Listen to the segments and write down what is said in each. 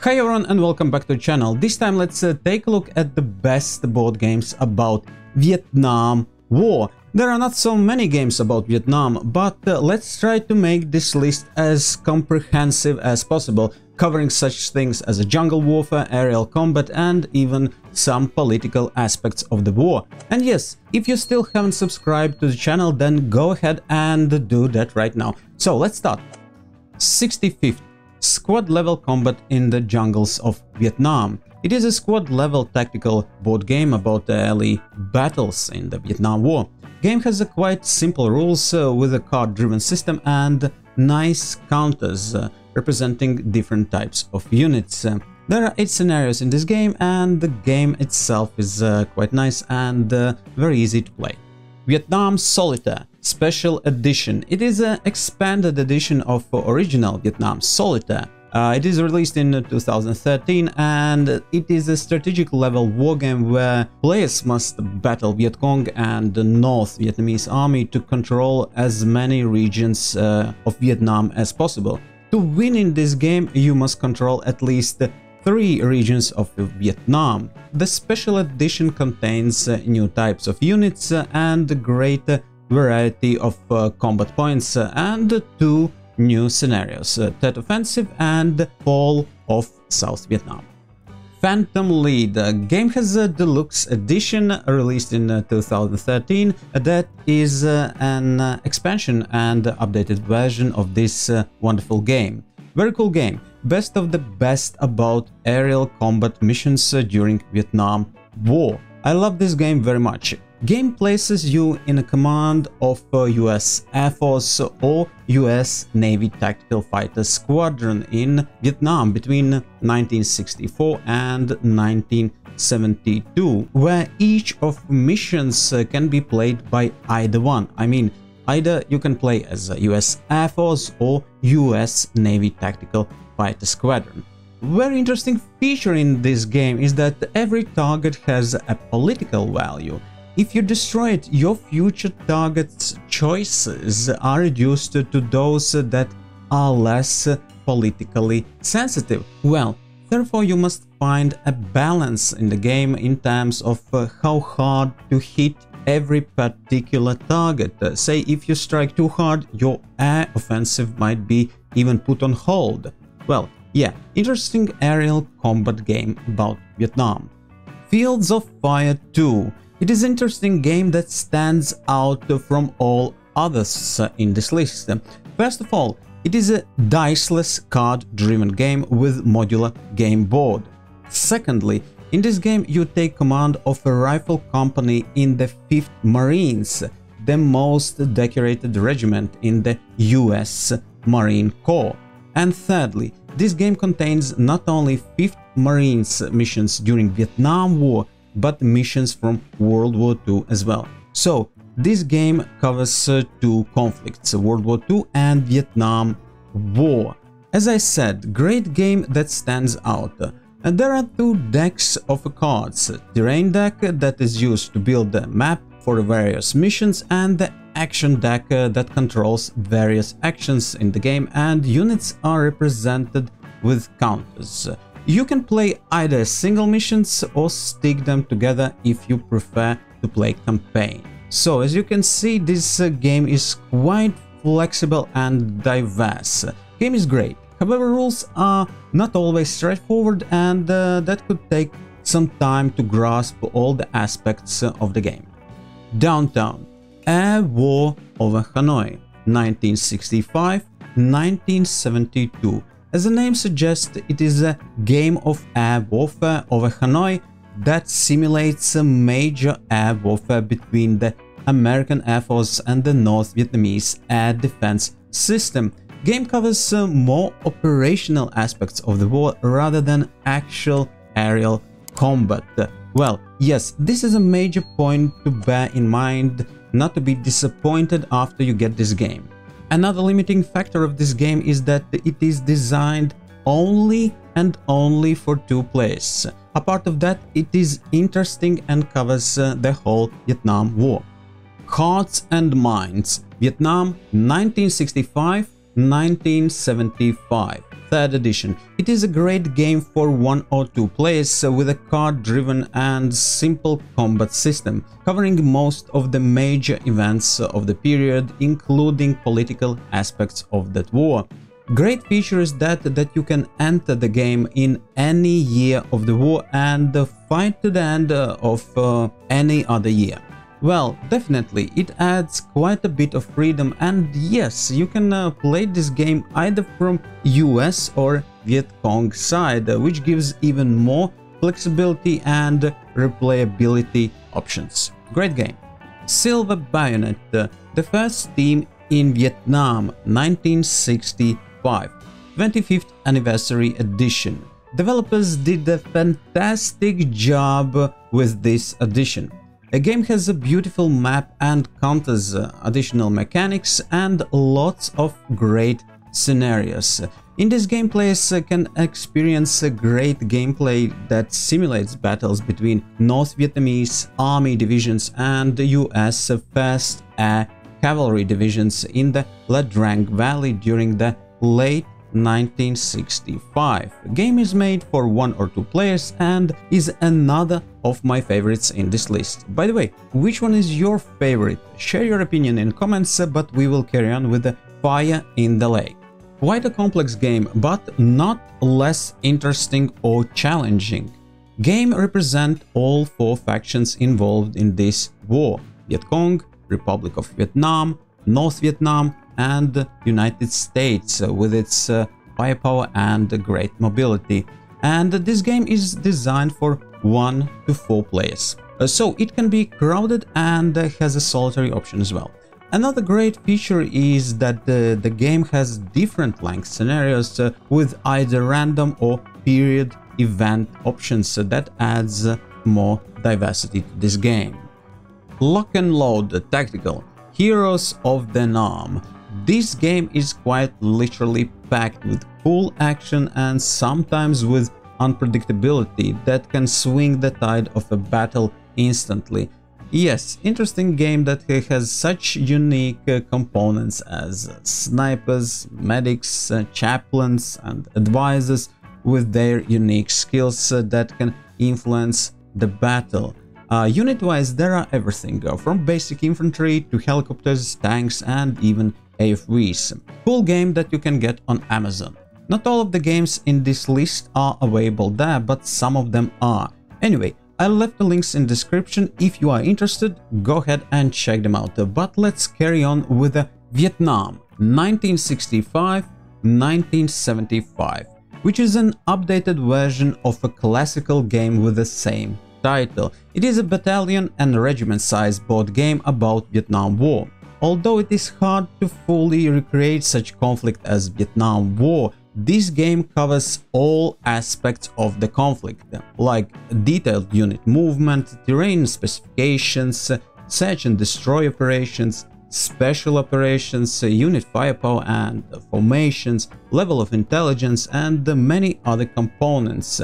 Hi everyone and welcome back to the channel. This time let's take a look at the best board games about Vietnam War. There are not so many games about Vietnam, but let's try to make this list as comprehensive as possible, covering such things as a jungle warfare, aerial combat and even some political aspects of the war. And yes, if you still haven't subscribed to the channel, then go ahead and do that right now. So let's start. 65th. Squad level combat in the jungles of Vietnam. It is a squad level tactical board game about the early battles in the Vietnam War. Game has a quite simple rules with a card driven system and nice counters representing different types of units. There are 8 scenarios in this game and the game itself is quite nice and very easy to play. Vietnam Solitaire Special Edition. It is an expanded edition of original Vietnam Solitaire. It is released in 2013 and it is a strategic level wargame where players must battle Viet Cong and the North Vietnamese army to control as many regions of Vietnam as possible. To win in this game, you must control at least 3 regions of Vietnam. The special edition contains new types of units and a great variety of combat points and 2 new scenarios, Tet Offensive and Fall of South Vietnam. Phantom Lead. The game has a deluxe edition released in 2013 that is an expansion and updated version of this wonderful game. Very cool game. Best of the best about aerial combat missions during Vietnam War. I love this game very much. Game places you in a command of US Air Force or US Navy Tactical Fighter Squadron in Vietnam between 1964 and 1972, where each of missions can be played by either one. I mean, either you can play as a US Air Force or US Navy Tactical Fighter Squadron. Very interesting feature in this game is that every target has a political value. If you destroy it, your future target's choices are reduced to those that are less politically sensitive. Well, therefore you must find a balance in the game in terms of how hard to hit every particular target. Say if you strike too hard, your air offensive might be even put on hold. Well, yeah, interesting aerial combat game about Vietnam. Fields of Fire 2. It is an interesting game that stands out from all others in this list. First of all, it is a diceless card-driven game with modular game board. Secondly, in this game you take command of a rifle company in the 5th Marines, the most decorated regiment in the US Marine Corps. And thirdly, this game contains not only 5th Marines missions during Vietnam War, but missions from World War II as well. So, this game covers 2 conflicts, World War II and Vietnam War. As I said, great game that stands out. And there are 2 decks of cards, terrain deck that is used to build the map for various missions and the action deck that controls various actions in the game and units are represented with counters. You can play either single missions or stick them together if you prefer to play campaign. So as you can see, this game is quite flexible and diverse. Game is great. However, rules are not always straightforward and that could take some time to grasp all the aspects of the game. Downtown. Air War over Hanoi, 1965-1972. As the name suggests, it is a game of air warfare over Hanoi that simulates a major air warfare between the American Air Force and the North Vietnamese air defense system. Game covers more operational aspects of the war rather than actual aerial combat. Well, yes, this is a major point to bear in mind, not to be disappointed after you get this game. Another limiting factor of this game is that it is designed only and only for 2 players. Apart of that, it is interesting and covers the whole Vietnam War. Hearts and Minds. Vietnam 1965-1975. 3rd edition. It is a great game for 1 or 2 players with a card-driven and simple combat system, covering most of the major events of the period, including political aspects of that war. Great feature is that you can enter the game in any year of the war and fight to the end of any other year. Well, definitely, it adds quite a bit of freedom, and yes, you can play this game either from US or Viet Cong side, which gives even more flexibility and replayability options. Great game. Silver Bayonet, the first team in Vietnam, 1965, 25th anniversary edition. Developers did a fantastic job with this edition. The game has a beautiful map and counters additional mechanics and lots of great scenarios. In this game, players can experience a great gameplay that simulates battles between North Vietnamese Army divisions and US 1st Air Cavalry divisions in the La Drang Valley during the late 1965. The game is made for 1 or 2 players and is another of my favorites in this list. By the way, which one is your favorite? Share your opinion in comments, but we will carry on with the Fire in the Lake. Quite a complex game, but not less interesting or challenging. Game represent all 4 factions involved in this war: Viet Cong, Republic of Vietnam, North Vietnam, and United States with its firepower and great mobility. And this game is designed for 1 to 4 players, so it can be crowded and has a solitary option as well. Another great feature is that the game has different length scenarios with either random or period event options that adds more diversity to this game. Lock and Load Tactical, Heroes of the Nam. This game is quite literally packed with cool action and sometimes with unpredictability that can swing the tide of a battle instantly. Yes, interesting game that has such unique components as snipers, medics, chaplains and advisors with their unique skills that can influence the battle. Unit-wise, there are everything from basic infantry to helicopters, tanks and even AFVs. Cool game that you can get on Amazon. Not all of the games in this list are available there, but some of them are. Anyway, I left the links in description. If you are interested, go ahead and check them out. But let's carry on with the Vietnam 1965-1975, which is an updated version of a classical game with the same title. It is a battalion and regiment size board game about Vietnam War. Although it is hard to fully recreate such conflict as Vietnam War, this game covers all aspects of the conflict, like detailed unit movement, terrain specifications, search and destroy operations, special operations, unit firepower and formations, level of intelligence, and many other components.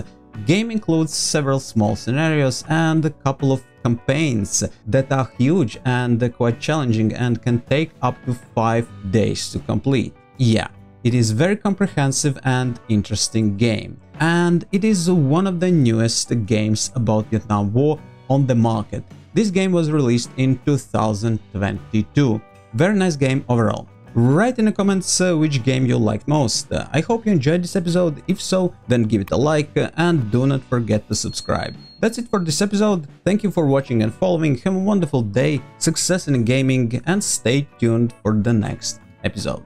Game includes several small scenarios and a couple of campaigns that are huge and quite challenging and can take up to 5 days to complete. Yeah, it is very comprehensive and interesting game, and it is one of the newest games about Vietnam War on the market. This game was released in 2022. Very nice game overall. Write in the comments which game you liked most. I hope you enjoyed this episode. If so, then give it a like and do not forget to subscribe. That's it for this episode. Thank you for watching and following. Have a wonderful day, success in gaming, and stay tuned for the next episode.